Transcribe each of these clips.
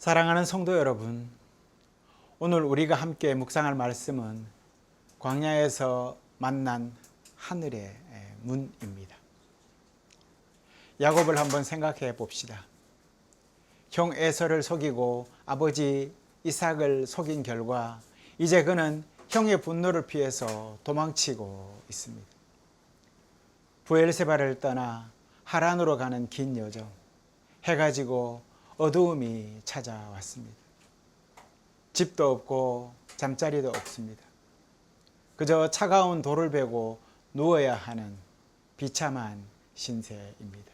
사랑하는 성도 여러분, 오늘 우리가 함께 묵상할 말씀은 광야에서 만난 하늘의 문입니다. 야곱을 한번 생각해 봅시다. 형 에서를 속이고 아버지 이삭을 속인 결과 이제 그는 형의 분노를 피해서 도망치고 있습니다. 브엘세바를 떠나 하란으로 가는 긴 여정, 해가 지고 어두움이 찾아왔습니다. 집도 없고 잠자리도 없습니다. 그저 차가운 돌을 베고 누워야 하는 비참한 신세입니다.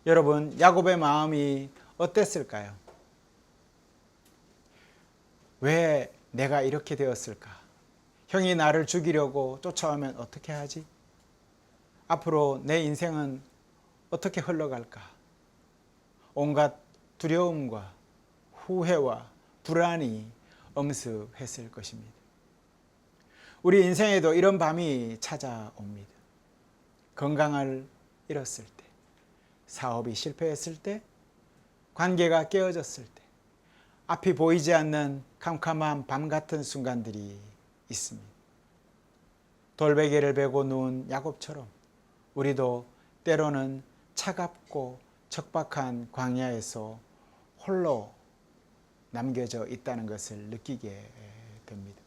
여러분, 야곱의 마음이 어땠을까요? 왜 내가 이렇게 되었을까? 형이 나를 죽이려고 쫓아오면 어떻게 하지? 앞으로 내 인생은 어떻게 흘러갈까? 온갖 두려움과 후회와 불안이 엄습했을 것입니다. 우리 인생에도 이런 밤이 찾아옵니다. 건강을 잃었을 때, 사업이 실패했을 때, 관계가 깨어졌을 때, 앞이 보이지 않는 캄캄한 밤 같은 순간들이 있습니다. 돌베개를 베고 누운 야곱처럼 우리도 때로는 차갑고 척박한 광야에서 홀로 남겨져 있다는 것을 느끼게 됩니다.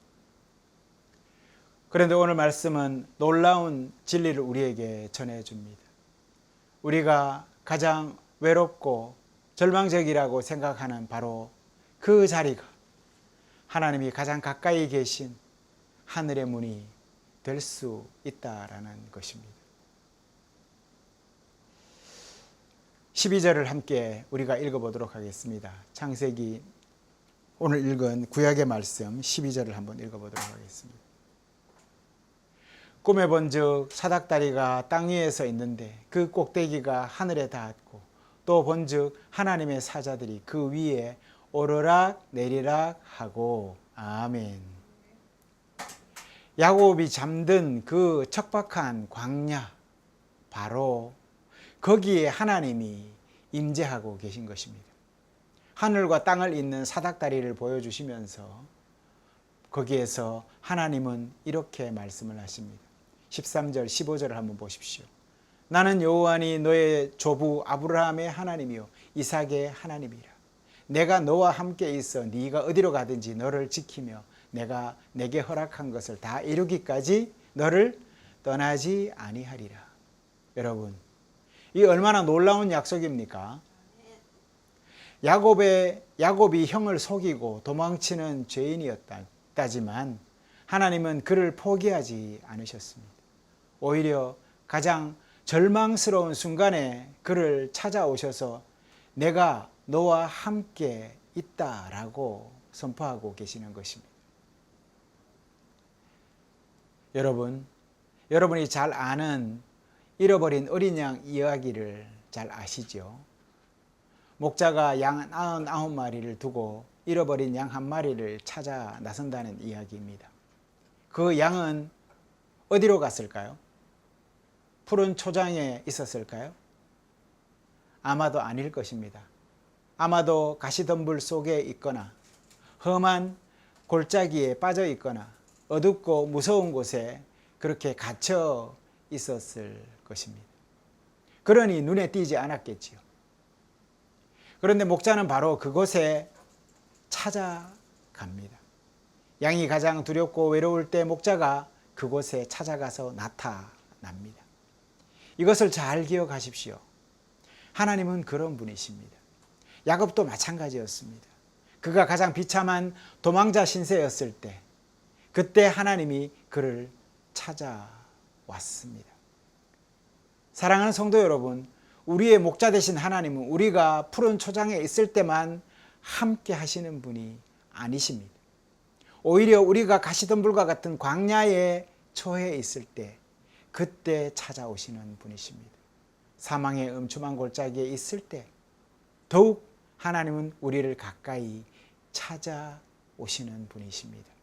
그런데 오늘 말씀은 놀라운 진리를 우리에게 전해줍니다. 우리가 가장 외롭고 절망적이라고 생각하는 바로 그 자리가 하나님이 가장 가까이 계신 하늘의 문이 될 수 있다라는 것입니다. 12절을 함께 우리가 읽어보도록 하겠습니다. 창세기 오늘 읽은 구약의 말씀 12절을 한번 읽어보도록 하겠습니다. 꿈에 본즉 사닥다리가 땅 위에 서 있는데 그 꼭대기가 하늘에 닿았고 또 본즉 하나님의 사자들이 그 위에 오르락 내리락 하고 아멘. 야곱이 잠든 그 척박한 광야, 바로 거기에 하나님이 임재하고 계신 것입니다. 하늘과 땅을 잇는 사닥다리를 보여주시면서 거기에서 하나님은 이렇게 말씀을 하십니다. 13절 15절을 한번 보십시오. 나는 여호와니 너의 조부 아브라함의 하나님이요 이삭의 하나님이라. 내가 너와 함께 있어 네가 어디로 가든지 너를 지키며 내가 내게 허락한 것을 다 이루기까지 너를 떠나지 아니하리라. 여러분, 이 얼마나 놀라운 약속입니까? 야곱이 형을 속이고 도망치는 죄인이었다지만 하나님은 그를 포기하지 않으셨습니다. 오히려 가장 절망스러운 순간에 그를 찾아오셔서 내가 너와 함께 있다라고 선포하고 계시는 것입니다. 여러분이 잘 아는 잃어버린 어린 양 이야기를 잘 아시죠? 목자가 양 99마리를 두고 잃어버린 양 한 마리를 찾아 나선다는 이야기입니다. 그 양은 어디로 갔을까요? 푸른 초장에 있었을까요? 아마도 아닐 것입니다. 아마도 가시덤불 속에 있거나 험한 골짜기에 빠져 있거나 어둡고 무서운 곳에 그렇게 갇혀 있었을 것입니다. 그러니 눈에 띄지 않았겠지요. 그런데 목자는 바로 그곳에 찾아갑니다. 양이 가장 두렵고 외로울 때 목자가 그곳에 찾아가서 나타납니다. 이것을 잘 기억하십시오. 하나님은 그런 분이십니다. 야곱도 마찬가지였습니다. 그가 가장 비참한 도망자 신세였을 때, 그때 하나님이 그를 찾아왔습니다. 사랑하는 성도 여러분, 우리의 목자 되신 하나님은 우리가 푸른 초장에 있을 때만 함께 하시는 분이 아니십니다. 오히려 우리가 가시덤불과 같은 광야에 처해 있을 때 그때 찾아오시는 분이십니다. 사망의 음침한 골짜기에 있을 때 더욱 하나님은 우리를 가까이 찾아오시는 분이십니다.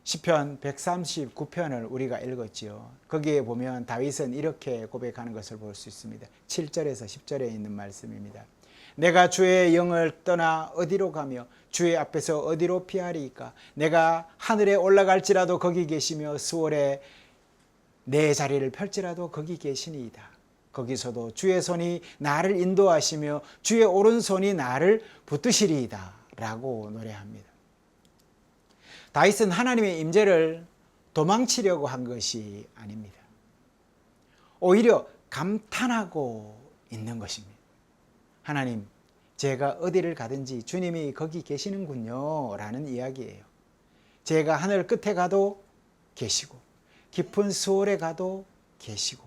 시편 139편을 우리가 읽었지요. 거기에 보면 다윗은 이렇게 고백하는 것을 볼 수 있습니다. 7절에서 10절에 있는 말씀입니다. 내가 주의 영을 떠나 어디로 가며 주의 앞에서 어디로 피하리이까? 내가 하늘에 올라갈지라도 거기 계시며 수월에 내 자리를 펼지라도 거기 계시니이다. 거기서도 주의 손이 나를 인도하시며 주의 오른손이 나를 붙드시리이다 라고 노래합니다. 다윗은 하나님의 임재를 도망치려고 한 것이 아닙니다. 오히려 감탄하고 있는 것입니다. 하나님, 제가 어디를 가든지 주님이 거기 계시는군요 라는 이야기예요. 제가 하늘 끝에 가도 계시고 깊은 수월에 가도 계시고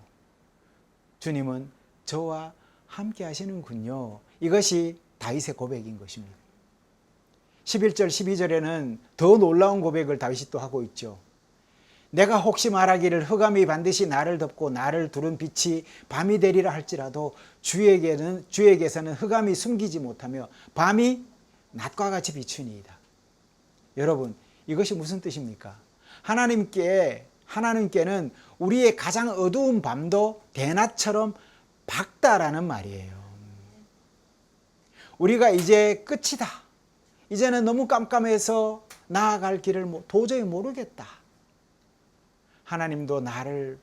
주님은 저와 함께 하시는군요. 이것이 다윗의 고백인 것입니다. 11절 12절에는 더 놀라운 고백을 다윗이 또 하고 있죠. 내가 혹시 말하기를 흑암이 반드시 나를 덮고 나를 두른 빛이 밤이 되리라 할지라도 주에게서는 흑암이 숨기지 못하며 밤이 낮과 같이 비추니이다. 여러분, 이것이 무슨 뜻입니까? 하나님께는 우리의 가장 어두운 밤도 대낮처럼 밝다라는 말이에요. 우리가 이제 끝이다. 이제는 너무 깜깜해서 나아갈 길을 도저히 모르겠다. 하나님도 나를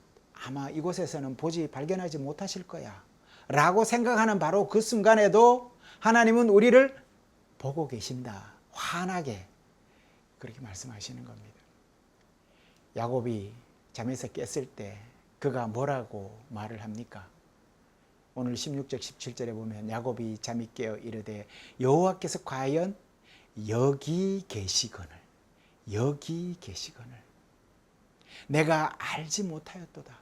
아마 이곳에서는 발견하지 못하실 거야 라고 생각하는 바로 그 순간에도 하나님은 우리를 보고 계신다. 환하게 그렇게 말씀하시는 겁니다. 야곱이 잠에서 깼을 때 그가 뭐라고 말을 합니까? 오늘 16절 17절에 보면 야곱이 잠이 깨어 이르되 여호와께서 과연 여기 계시거늘 내가 알지 못하였도다.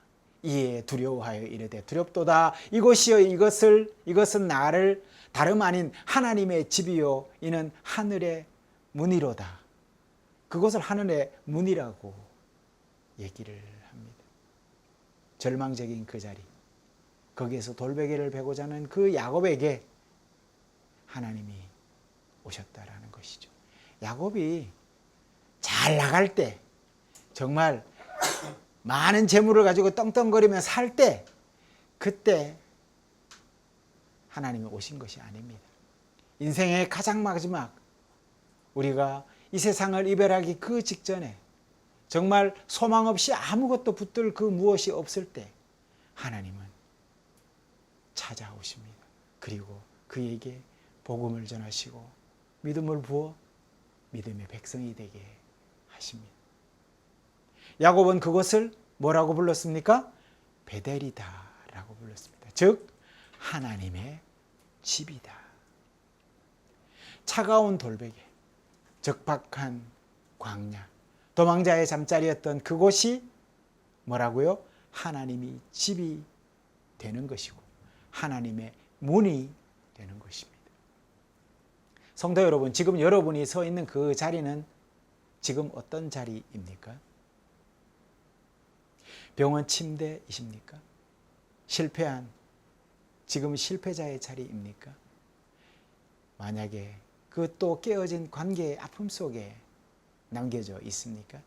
이에 두려워하여 이르되 두렵도다. 이곳이여 이것은 나를 다름 아닌 하나님의 집이요 이는 하늘의 문이로다. 그것을 하늘의 문이라고 얘기를 합니다. 절망적인 그 자리, 거기에서 돌베개를 베고자 하는 그 야곱에게 하나님이 오셨다라는 것이죠. 야곱이 잘 나갈 때, 정말 많은 재물을 가지고 떵떵거리며 살 때, 그때 하나님이 오신 것이 아닙니다. 인생의 가장 마지막, 우리가 이 세상을 이별하기 그 직전에 정말 소망 없이 아무것도 붙들 그 무엇이 없을 때 하나님은 찾아오십니다. 그리고 그에게 복음을 전하시고 믿음을 부어 믿음의 백성이 되게 하십니다. 야곱은 그것을 뭐라고 불렀습니까? 베델이다 라고 불렀습니다. 즉 하나님의 집이다. 차가운 돌베개, 적박한 광야, 도망자의 잠자리였던 그곳이 뭐라고요? 하나님이 집이 되는 것이고 하나님의 문이 되는 것입니다. 성도 여러분, 지금 여러분이 서 있는 그 자리는 지금 어떤 자리입니까? 병원 침대이십니까? 실패한 지금 실패자의 자리입니까? 만약에 그 또 깨어진 관계의 아픔 속에 남겨져 있습니까?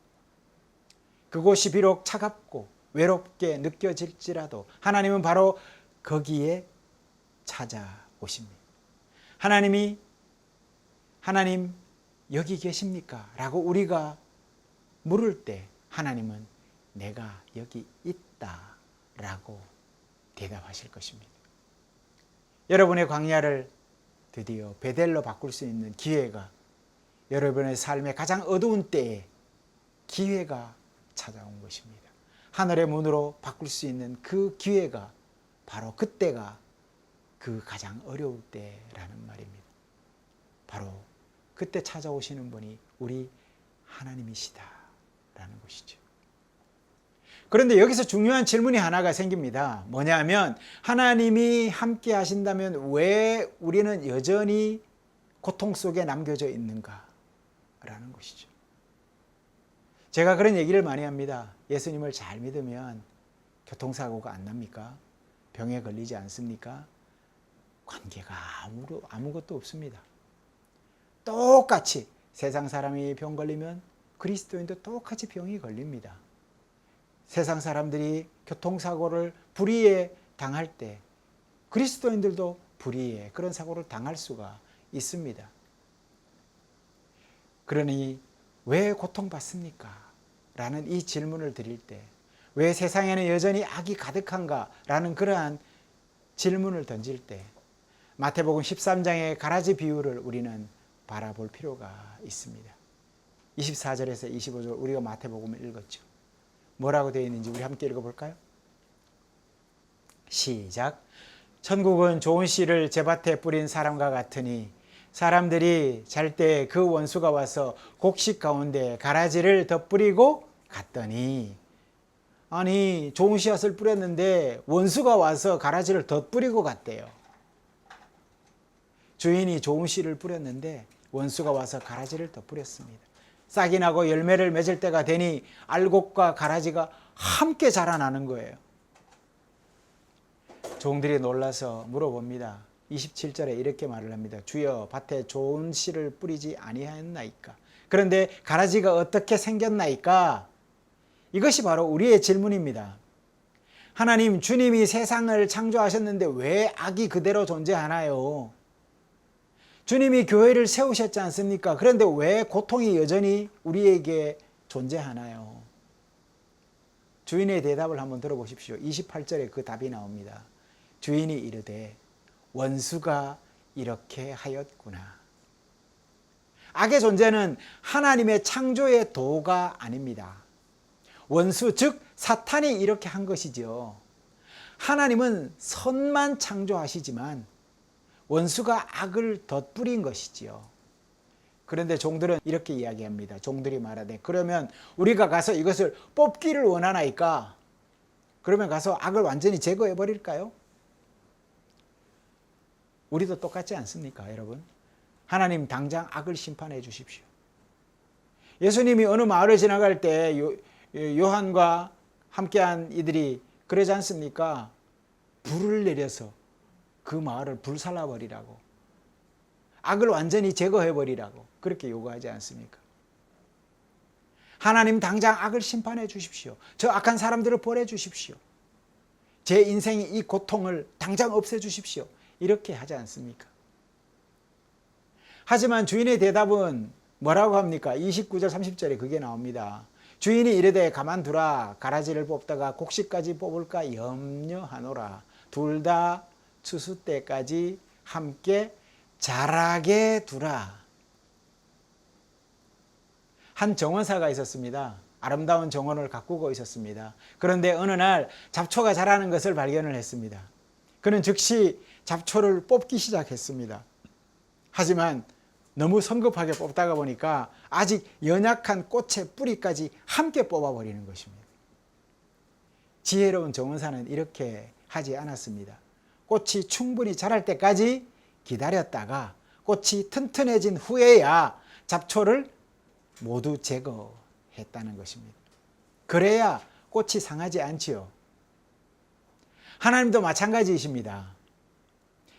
그곳이 비록 차갑고 외롭게 느껴질지라도 하나님은 바로 거기에 찾아오십니다. 하나님 여기 계십니까? 라고 우리가 물을 때 하나님은 내가 여기 있다 라고 대답하실 것입니다. 여러분의 광야를 드디어 베델로 바꿀 수 있는 기회가, 여러분의 삶의 가장 어두운 때에 기회가 찾아온 것입니다. 하늘의 문으로 바꿀 수 있는 그 기회가 바로 그때가 그 가장 어려울 때라는 말입니다. 바로 그때 찾아오시는 분이 우리 하나님이시다라는 것이죠. 그런데 여기서 중요한 질문이 하나가 생깁니다. 뭐냐면 하나님이 함께 하신다면 왜 우리는 여전히 고통 속에 남겨져 있는가? 라는 것이죠. 제가 그런 얘기를 많이 합니다. 예수님을 잘 믿으면 교통사고가 안 납니까? 병에 걸리지 않습니까? 관계가 아무것도 없습니다. 똑같이 세상 사람이 병 걸리면 그리스도인도 똑같이 병이 걸립니다. 세상 사람들이 교통사고를 불의에 당할 때 그리스도인들도 불의에 그런 사고를 당할 수가 있습니다. 그러니 왜 고통받습니까? 라는 이 질문을 드릴 때, 왜 세상에는 여전히 악이 가득한가? 라는 그러한 질문을 던질 때 마태복음 13장의 가라지 비유를 우리는 바라볼 필요가 있습니다. 24절에서 25절 우리가 마태복음을 읽었죠. 뭐라고 되어 있는지 우리 함께 읽어볼까요? 시작. 천국은 좋은 씨를 제밭에 뿌린 사람과 같으니 사람들이 잘 때 그 원수가 와서 곡식 가운데 가라지를 덧뿌리고 갔더니, 아니 좋은 씨앗을 뿌렸는데 원수가 와서 가라지를 덧뿌리고 갔대요. 주인이 좋은 씨를 뿌렸는데 원수가 와서 가라지를 덧뿌렸습니다. 싹이 나고 열매를 맺을 때가 되니 알곡과 가라지가 함께 자라나는 거예요. 종들이 놀라서 물어봅니다. 27절에 이렇게 말을 합니다. 주여, 밭에 좋은 씨를 뿌리지 아니하였나이까? 그런데 가라지가 어떻게 생겼나이까? 이것이 바로 우리의 질문입니다. 하나님, 주님이 세상을 창조하셨는데 왜 악이 그대로 존재하나요? 주님이 교회를 세우셨지 않습니까? 그런데 왜 고통이 여전히 우리에게 존재하나요? 주인의 대답을 한번 들어보십시오. 28절에 그 답이 나옵니다. 주인이 이르되 원수가 이렇게 하였구나. 악의 존재는 하나님의 창조의 도가 아닙니다. 원수, 즉 사탄이 이렇게 한 것이죠. 하나님은 선만 창조하시지만 원수가 악을 덧뿌린 것이지요. 그런데 종들은 이렇게 이야기합니다. 종들이 말하되, 그러면 우리가 가서 이것을 뽑기를 원하나이까? 그러면 가서 악을 완전히 제거해 버릴까요? 우리도 똑같지 않습니까, 여러분? 하나님 당장 악을 심판해 주십시오. 예수님이 어느 마을을 지나갈 때 요한과 함께한 이들이 그러지 않습니까? 불을 내려서 그 마을을 불살라버리라고, 악을 완전히 제거해버리라고 그렇게 요구하지 않습니까? 하나님 당장 악을 심판해 주십시오. 저 악한 사람들을 벌해 주십시오. 제 인생의 이 고통을 당장 없애 주십시오. 이렇게 하지 않습니까? 하지만 주인의 대답은 뭐라고 합니까? 29절 30절에 그게 나옵니다. 주인이 이르되 가만두라. 가라지를 뽑다가 곡식까지 뽑을까 염려하노라. 둘 다 추수 때까지 함께 자라게 두라. 한 정원사가 있었습니다. 아름다운 정원을 가꾸고 있었습니다. 그런데 어느 날 잡초가 자라는 것을 발견을 했습니다. 그는 즉시 잡초를 뽑기 시작했습니다. 하지만 너무 성급하게 뽑다가 보니까 아직 연약한 꽃의 뿌리까지 함께 뽑아버리는 것입니다. 지혜로운 정원사는 이렇게 하지 않았습니다. 꽃이 충분히 자랄 때까지 기다렸다가 꽃이 튼튼해진 후에야 잡초를 모두 제거했다는 것입니다. 그래야 꽃이 상하지 않지요. 하나님도 마찬가지이십니다.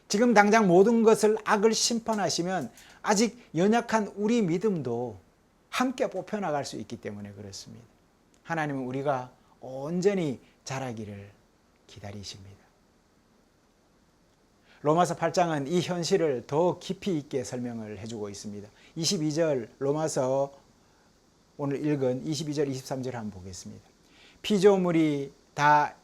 지금 당장 모든 것을 악을 심판하시면 아직 연약한 우리 믿음도 함께 뽑혀나갈 수 있기 때문에 그렇습니다. 하나님은 우리가 온전히 자라기를 기다리십니다. 로마서 8장은 이 현실을 더 깊이 있게 설명을 해주고 있습니다. 22절 로마서 오늘 읽은 22절 23절 한번 보겠습니다. 피조물이 다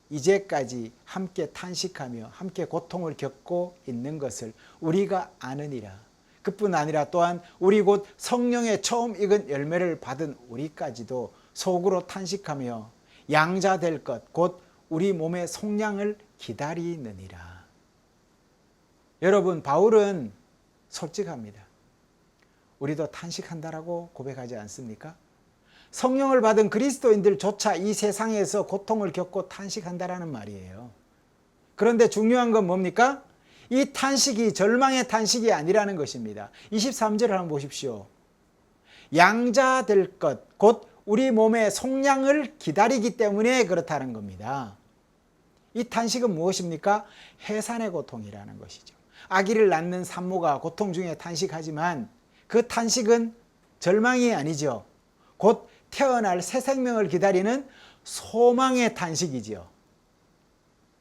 이제까지 함께 탄식하며 함께 고통을 겪고 있는 것을 우리가 아느니라. 그뿐 아니라 또한 우리 곧 성령의 처음 익은 열매를 받은 우리까지도 속으로 탄식하며 양자될 것 곧 우리 몸의 속량을 기다리느니라. 여러분, 바울은 솔직합니다. 우리도 탄식한다라고 고백하지 않습니까? 성령을 받은 그리스도인들조차 이 세상에서 고통을 겪고 탄식한다라는 말이에요. 그런데 중요한 건 뭡니까? 이 탄식이 절망의 탄식이 아니라는 것입니다. 23절을 한번 보십시오. 양자될 것, 곧 우리 몸의 속량을 기다리기 때문에 그렇다는 겁니다. 이 탄식은 무엇입니까? 해산의 고통이라는 것이죠. 아기를 낳는 산모가 고통 중에 탄식하지만 그 탄식은 절망이 아니죠. 곧 태어날 새 생명을 기다리는 소망의 탄식이죠.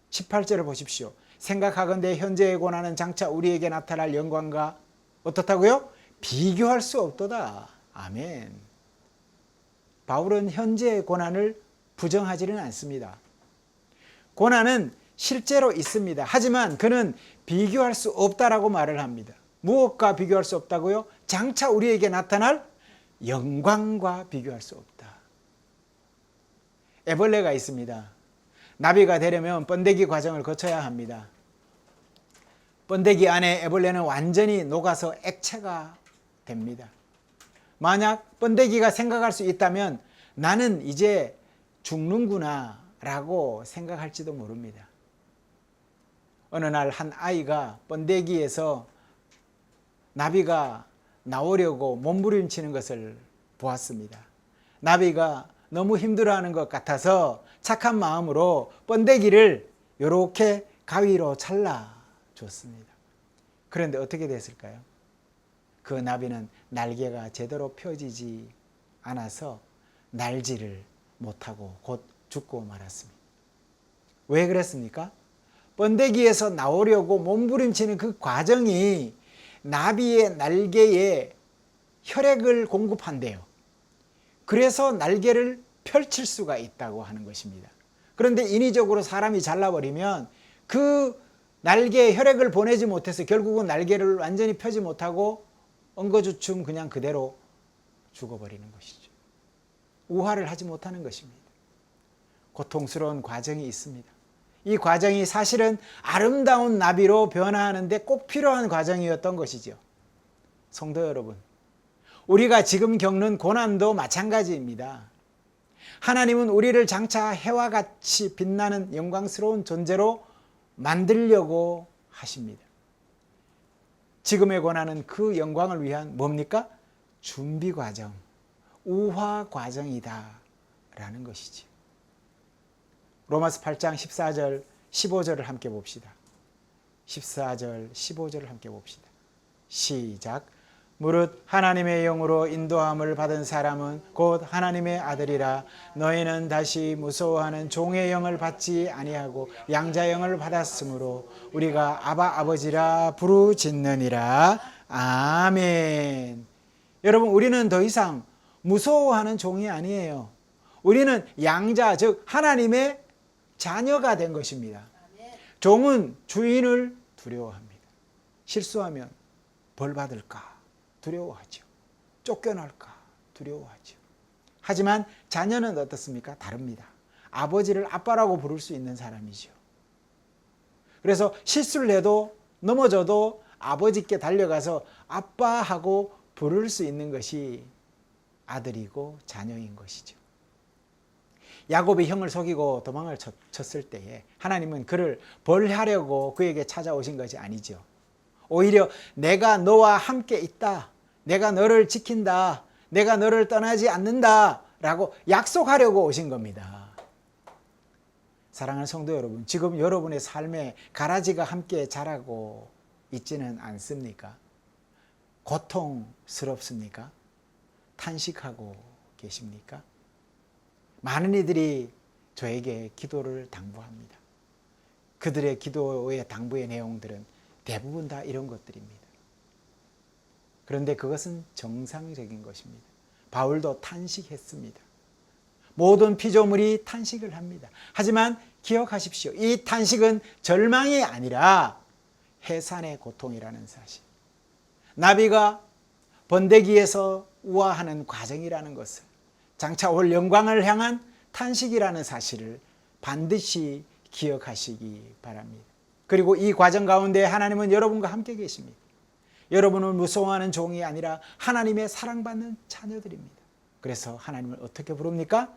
18절을 보십시오. 생각하건대 현재의 고난은 장차 우리에게 나타날 영광과 어떻다고요? 비교할 수 없도다. 아멘. 바울은 현재의 고난을 부정하지는 않습니다. 고난은 실제로 있습니다. 하지만 그는 비교할 수 없다라고 말을 합니다. 무엇과 비교할 수 없다고요? 장차 우리에게 나타날 영광과 비교할 수 없다. 애벌레가 있습니다. 나비가 되려면 번데기 과정을 거쳐야 합니다. 번데기 안에 애벌레는 완전히 녹아서 액체가 됩니다. 만약 번데기가 생각할 수 있다면 나는 이제 죽는구나 라고 생각할지도 모릅니다. 어느 날 한 아이가 번데기에서 나비가 나오려고 몸부림치는 것을 보았습니다. 나비가 너무 힘들어하는 것 같아서 착한 마음으로 번데기를 이렇게 가위로 잘라줬습니다. 그런데 어떻게 됐을까요? 그 나비는 날개가 제대로 펴지지 않아서 날지를 못하고 곧 죽고 말았습니다. 왜 그랬습니까? 번데기에서 나오려고 몸부림치는 그 과정이 나비의 날개에 혈액을 공급한대요. 그래서 날개를 펼칠 수가 있다고 하는 것입니다. 그런데 인위적으로 사람이 잘라버리면 그 날개에 혈액을 보내지 못해서 결국은 날개를 완전히 펴지 못하고 엉거주춤 그냥 그대로 죽어버리는 것이죠. 우화를 하지 못하는 것입니다. 고통스러운 과정이 있습니다. 이 과정이 사실은 아름다운 나비로 변화하는데 꼭 필요한 과정이었던 것이죠. 성도 여러분, 우리가 지금 겪는 고난도 마찬가지입니다. 하나님은 우리를 장차 해와 같이 빛나는 영광스러운 존재로 만들려고 하십니다. 지금의 고난은 그 영광을 위한 뭡니까? 준비 과정, 우화 과정이다 라는 것이지. 로마서 8장 14절 15절을 함께 봅시다. 14절 15절을 함께 봅시다. 시작. 무릇 하나님의 영으로 인도함을 받은 사람은 곧 하나님의 아들이라. 너희는 다시 무서워하는 종의 영을 받지 아니하고 양자 영을 받았으므로 우리가 아바 아버지라 부르짖느니라. 아멘. 여러분, 우리는 더 이상 무서워하는 종이 아니에요. 우리는 양자, 즉 하나님의 자녀가 된 것입니다. 종은 주인을 두려워합니다. 실수하면 벌 받을까 두려워하죠. 쫓겨날까 두려워하죠. 하지만 자녀는 어떻습니까? 다릅니다. 아버지를 아빠라고 부를 수 있는 사람이죠. 그래서 실수를 해도 넘어져도 아버지께 달려가서 아빠하고 부를 수 있는 것이 아들이고 자녀인 것이죠. 야곱이 형을 속이고 도망을 쳤을 때에 하나님은 그를 벌하려고 그에게 찾아오신 것이 아니죠. 오히려 내가 너와 함께 있다. 내가 너를 지킨다. 내가 너를 떠나지 않는다. 라고 약속하려고 오신 겁니다. 사랑하는 성도 여러분, 지금 여러분의 삶에 가라지가 함께 자라고 있지는 않습니까? 고통스럽습니까? 탄식하고 계십니까? 많은 이들이 저에게 기도를 당부합니다. 그들의 기도의 당부의 내용들은 대부분 다 이런 것들입니다. 그런데 그것은 정상적인 것입니다. 바울도 탄식했습니다. 모든 피조물이 탄식을 합니다. 하지만 기억하십시오. 이 탄식은 절망이 아니라 해산의 고통이라는 사실. 나비가 번데기에서 우화하는 과정이라는 것을, 장차 올 영광을 향한 탄식이라는 사실을 반드시 기억하시기 바랍니다. 그리고 이 과정 가운데 하나님은 여러분과 함께 계십니다. 여러분을 무서워하는 종이 아니라 하나님의 사랑받는 자녀들입니다. 그래서 하나님을 어떻게 부릅니까?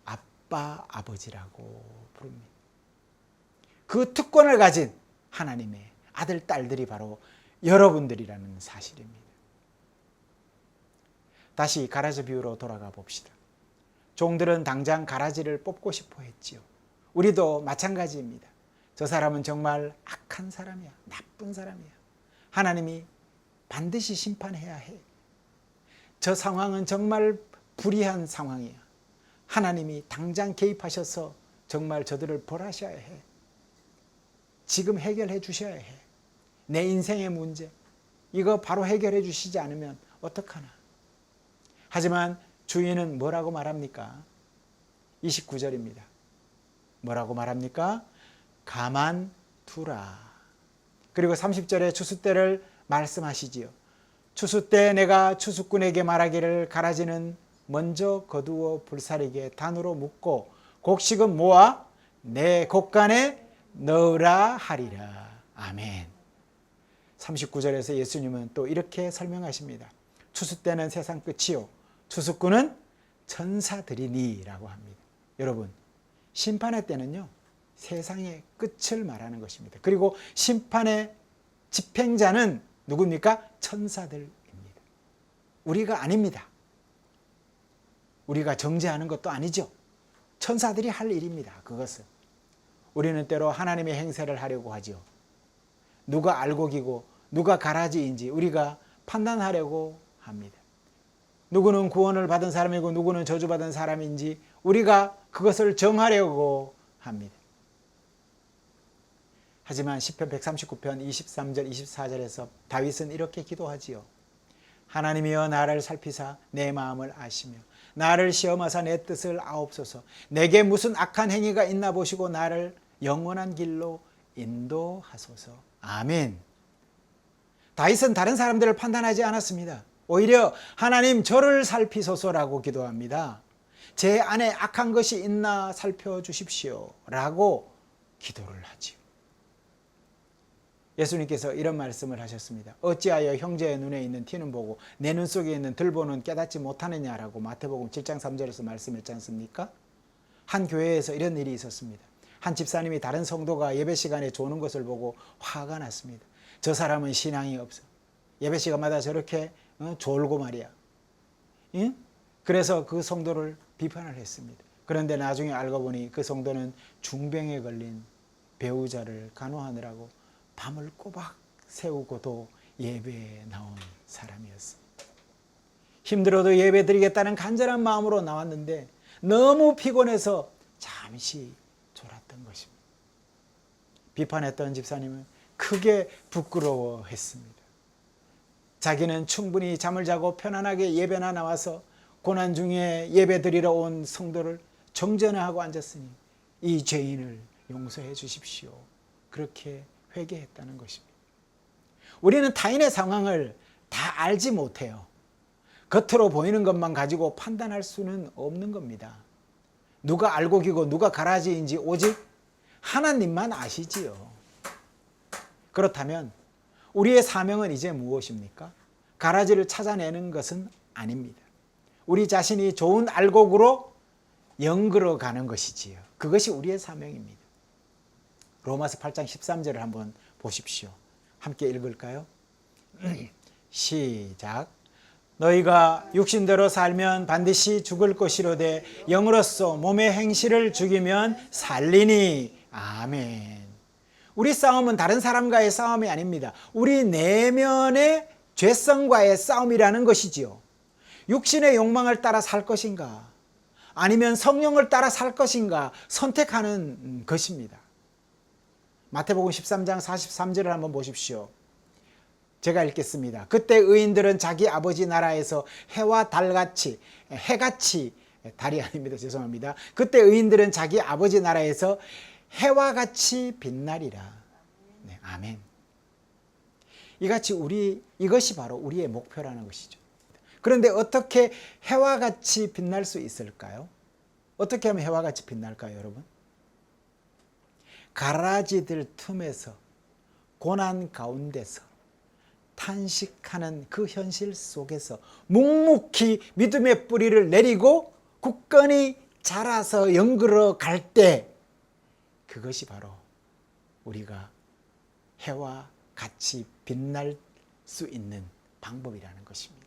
아빠, 아버지라고 부릅니다. 그 특권을 가진 하나님의 아들, 딸들이 바로 여러분들이라는 사실입니다. 다시 가라지 비유로 돌아가 봅시다. 종들은 당장 가라지를 뽑고 싶어 했지요. 우리도 마찬가지입니다. 저 사람은 정말 악한 사람이야. 나쁜 사람이야. 하나님이 반드시 심판해야 해. 저 상황은 정말 불의한 상황이야. 하나님이 당장 개입하셔서 정말 저들을 벌하셔야 해. 지금 해결해 주셔야 해. 내 인생의 문제 이거 바로 해결해 주시지 않으면 어떡하나. 하지만 주인은 뭐라고 말합니까? 29절입니다. 뭐라고 말합니까? 가만두라. 그리고 30절에 추수 때를 말씀하시지요. 추수 때 내가 추수꾼에게 말하기를 가라지는 먼저 거두어 불사르게 단으로 묶고 곡식은 모아 내 곡간에 넣으라 하리라. 아멘. 39절에서 예수님은 또 이렇게 설명하십니다. 추수 때는 세상 끝이요 추수꾼은 천사들이니 라고 합니다. 여러분, 심판의 때는요 세상의 끝을 말하는 것입니다. 그리고 심판의 집행자는 누굽니까? 천사들입니다. 우리가 아닙니다. 우리가 정죄하는 것도 아니죠. 천사들이 할 일입니다. 그것은 우리는 때로 하나님의 행세를 하려고 하죠. 누가 알곡이고 누가 가라지인지 우리가 판단하려고 합니다. 누구는 구원을 받은 사람이고 누구는 저주받은 사람인지 우리가 그것을 정하려고 합니다. 하지만 시편 139편 23절 24절에서 다윗은 이렇게 기도하지요. 하나님이여 나를 살피사 내 마음을 아시며 나를 시험하사 내 뜻을 아옵소서. 내게 무슨 악한 행위가 있나 보시고 나를 영원한 길로 인도하소서. 아멘. 다윗은 다른 사람들을 판단하지 않았습니다. 오히려 하나님 저를 살피소서라고 기도합니다. 제 안에 악한 것이 있나 살펴주십시오 라고 기도를 하지요. 예수님께서 이런 말씀을 하셨습니다. 어찌하여 형제의 눈에 있는 티는 보고 내 눈 속에 있는 들보는 깨닫지 못하느냐라고 마태복음 7장 3절에서 말씀했지 않습니까? 한 교회에서 이런 일이 있었습니다. 한 집사님이 다른 성도가 예배 시간에 조는 것을 보고 화가 났습니다. 저 사람은 신앙이 없어. 예배 시간마다 저렇게 졸고 말이야. 응? 그래서 그 성도를 비판을 했습니다. 그런데 나중에 알고 보니 그 성도는 중병에 걸린 배우자를 간호하느라고 밤을 꼬박 세우고도 예배에 나온 사람이었습니다. 힘들어도 예배 드리겠다는 간절한 마음으로 나왔는데 너무 피곤해서 잠시 졸았던 것입니다. 비판했던 집사님은 크게 부끄러워했습니다. 자기는 충분히 잠을 자고 편안하게 예배나 나와서 고난 중에 예배 드리러 온 성도를 정전하고 앉았으니 이 죄인을 용서해 주십시오. 그렇게 회개했다는 것입니다. 우리는 타인의 상황을 다 알지 못해요. 겉으로 보이는 것만 가지고 판단할 수는 없는 겁니다. 누가 알곡이고 누가 가라지인지 오직 하나님만 아시지요. 그렇다면 우리의 사명은 이제 무엇입니까? 가라지를 찾아내는 것은 아닙니다. 우리 자신이 좋은 알곡으로 연결어 가는 것이지요. 그것이 우리의 사명입니다. 로마서 8장 13절을 한번 보십시오. 함께 읽을까요? 시작. 너희가 육신대로 살면 반드시 죽을 것이로되 영으로서 몸의 행실을 죽이면 살리니. 아멘. 우리 싸움은 다른 사람과의 싸움이 아닙니다. 우리 내면의 죄성과의 싸움이라는 것이지요. 육신의 욕망을 따라 살 것인가 아니면 성령을 따라 살 것인가 선택하는 것입니다. 마태복음 13장 43절을 한번 보십시오. 제가 읽겠습니다. 그때 의인들은 자기 아버지 나라에서 해와 달같이, 해같이, 달이 아닙니다. 죄송합니다. 그때 의인들은 자기 아버지 나라에서 해와 같이 빛나리라. 네, 아멘. 이것이 바로 우리의 목표라는 것이죠. 그런데 어떻게 해와 같이 빛날 수 있을까요? 어떻게 하면 해와 같이 빛날까요, 여러분? 가라지들 틈에서 고난 가운데서 탄식하는 그 현실 속에서 묵묵히 믿음의 뿌리를 내리고 굳건히 자라서 연결어 갈 때 그것이 바로 우리가 해와 같이 빛날 수 있는 방법이라는 것입니다.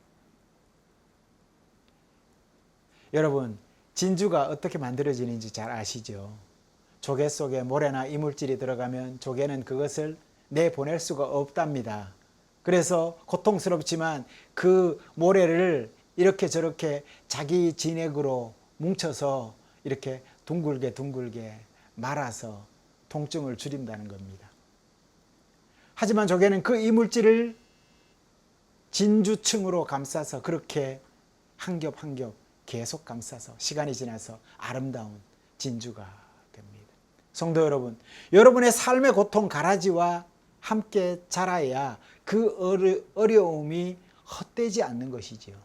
여러분, 진주가 어떻게 만들어지는지 잘 아시죠? 조개 속에 모래나 이물질이 들어가면 조개는 그것을 내보낼 수가 없답니다. 그래서 고통스럽지만 그 모래를 이렇게 저렇게 자기 진액으로 뭉쳐서 이렇게 둥글게 말아서 통증을 줄인다는 겁니다. 하지만 조개는 그 이물질을 진주층으로 감싸서 그렇게 한 겹 한 겹 계속 감싸서 시간이 지나서 아름다운 진주가 됩니다. 성도 여러분, 여러분의 삶의 고통 가라지와 함께 자라야 그 어려움이 헛되지 않는 것이지요.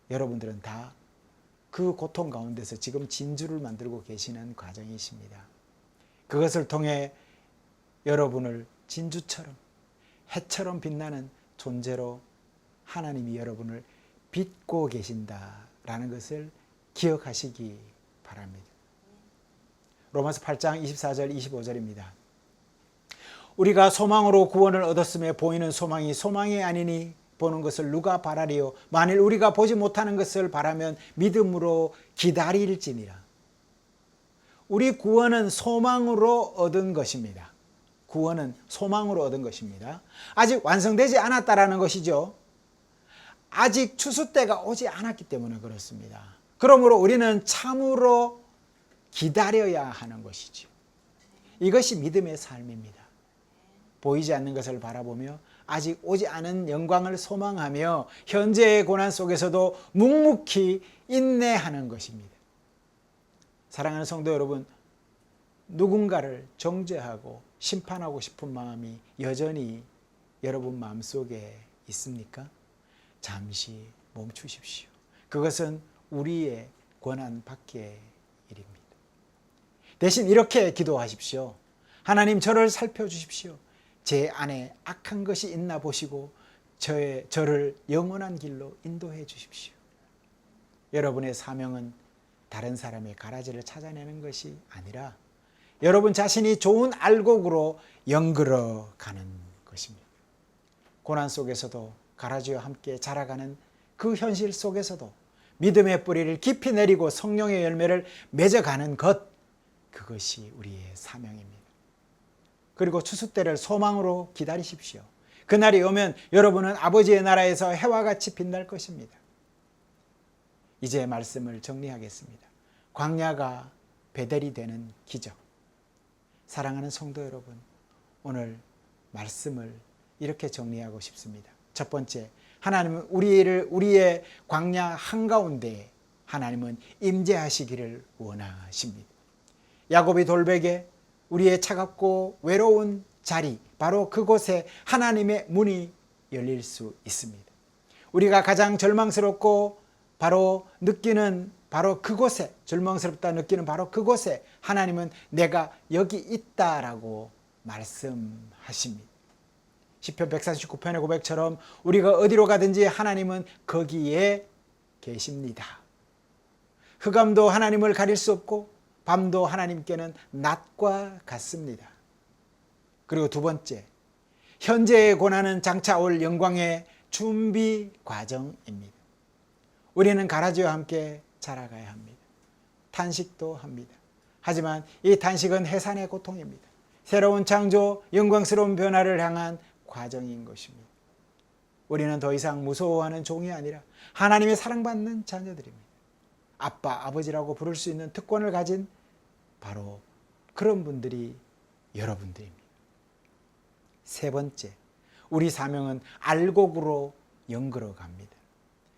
여러분들은 다 그 고통 가운데서 지금 진주를 만들고 계시는 과정이십니다. 그것을 통해 여러분을 진주처럼 해처럼 빛나는 존재로 하나님이 여러분을 빚고 계신다라는 것을 기억하시기 바랍니다. 로마서 8장 24절 25절입니다. 우리가 소망으로 구원을 얻었음에 보이는 소망이 소망이 아니니 보는 것을 누가 바라리요? 만일 우리가 보지 못하는 것을 바라면 믿음으로 기다릴지니라. 우리 구원은 소망으로 얻은 것입니다. 구원은 소망으로 얻은 것입니다. 아직 완성되지 않았다라는 것이죠. 아직 추수 때가 오지 않았기 때문에 그렇습니다. 그러므로 우리는 참으로 기다려야 하는 것이죠. 이것이 믿음의 삶입니다. 보이지 않는 것을 바라보며 아직 오지 않은 영광을 소망하며 현재의 고난 속에서도 묵묵히 인내하는 것입니다. 사랑하는 성도 여러분, 누군가를 정죄하고 심판하고 싶은 마음이 여전히 여러분 마음속에 있습니까? 잠시 멈추십시오. 그것은 우리의 권한 밖의 일입니다. 대신 이렇게 기도하십시오. 하나님, 저를 살펴주십시오. 제 안에 악한 것이 있나 보시고 저를 영원한 길로 인도해 주십시오. 여러분의 사명은 다른 사람의 가라지를 찾아내는 것이 아니라 여러분 자신이 좋은 알곡으로 연결어 가는 것입니다. 고난 속에서도 가라지와 함께 자라가는 그 현실 속에서도 믿음의 뿌리를 깊이 내리고 성령의 열매를 맺어가는 것, 그것이 우리의 사명입니다. 그리고 추수 때를 소망으로 기다리십시오. 그날이 오면 여러분은 아버지의 나라에서 해와 같이 빛날 것입니다. 이제 말씀을 정리하겠습니다. 광야가 베델이 되는 기적. 사랑하는 성도 여러분, 오늘 말씀을 이렇게 정리하고 싶습니다. 첫 번째, 하나님은 우리의 광야 한가운데 하나님은 임재하시기를 원하십니다. 야곱이 돌베개, 우리의 차갑고 외로운 자리, 바로 그곳에 하나님의 문이 열릴 수 있습니다. 우리가 가장 절망스럽고 느끼는 그곳에, 절망스럽다 느끼는 바로 그곳에 하나님은 내가 여기 있다라고 말씀하십니다. 시편 139편의 고백처럼 우리가 어디로 가든지 하나님은 거기에 계십니다. 흑암도 하나님을 가릴 수 없고 밤도 하나님께는 낮과 같습니다. 그리고 두 번째, 현재의 고난은 장차 올 영광의 준비 과정입니다. 우리는 가라지와 함께 자라가야 합니다. 탄식도 합니다. 하지만 이 탄식은 해산의 고통입니다. 새로운 창조, 영광스러운 변화를 향한 과정인 것입니다. 우리는 더 이상 무서워하는 종이 아니라 하나님의 사랑받는 자녀들입니다. 아빠, 아버지라고 부를 수 있는 특권을 가진 바로 그런 분들이 여러분들입니다. 세 번째, 우리 사명은 알곡으로 연결어 갑니다.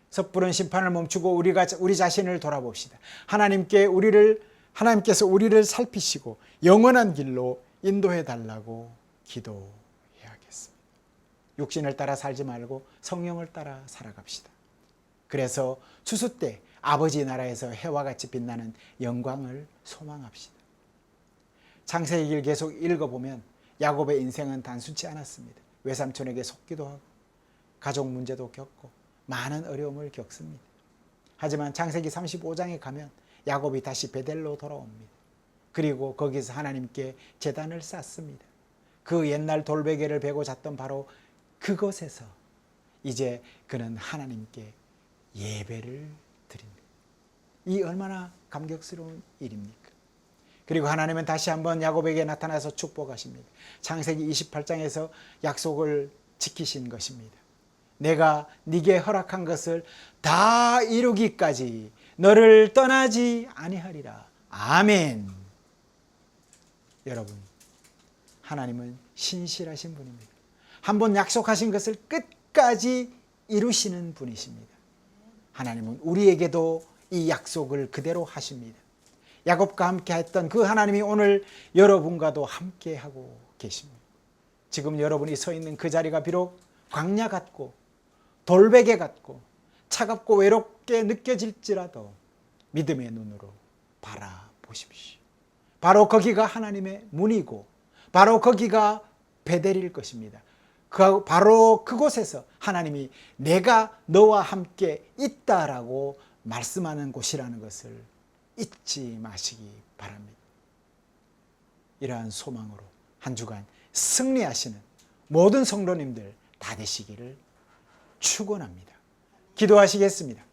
섣부른 심판을 멈추고 우리 자신을 돌아봅시다. 하나님께서 우리를 살피시고 영원한 길로 인도해 달라고 기도해야겠습니다. 육신을 따라 살지 말고 성령을 따라 살아갑시다. 그래서 추수 때 아버지 나라에서 해와 같이 빛나는 영광을 소망합시다. 창세기를 계속 읽어보면 야곱의 인생은 단순치 않았습니다. 외삼촌에게 속기도 하고 가족 문제도 겪고 많은 어려움을 겪습니다. 하지만 창세기 35장에 가면 야곱이 다시 베델로 돌아옵니다. 그리고 거기서 하나님께 제단을 쌓습니다. 그 옛날 돌베개를 베고 잤던 바로 그곳에서 이제 그는 하나님께 예배를 드립니다. 이 얼마나 감격스러운 일입니까? 그리고 하나님은 다시 한번 야곱에게 나타나서 축복하십니다. 창세기 28장에서 약속을 지키신 것입니다. 내가 네게 허락한 것을 다 이루기까지 너를 떠나지 아니하리라. 아멘. 여러분, 하나님은 신실하신 분입니다. 한번 약속하신 것을 끝까지 이루시는 분이십니다. 하나님은 우리에게도 이 약속을 그대로 하십니다. 야곱과 함께 했던 그 하나님이 오늘 여러분과도 함께 하고 계십니다. 지금 여러분이 서 있는 그 자리가 비록 광야 같고 돌베개 같고 차갑고 외롭게 느껴질지라도 믿음의 눈으로 바라보십시오. 바로 거기가 하나님의 문이고 바로 거기가 베델일 것입니다. 바로 그곳에서 하나님이 내가 너와 함께 있다라고 말씀하는 곳이라는 것을 잊지 마시기 바랍니다. 이러한 소망으로 한 주간 승리하시는 모든 성도님들 다 되시기를 축원합니다. 기도하시겠습니다.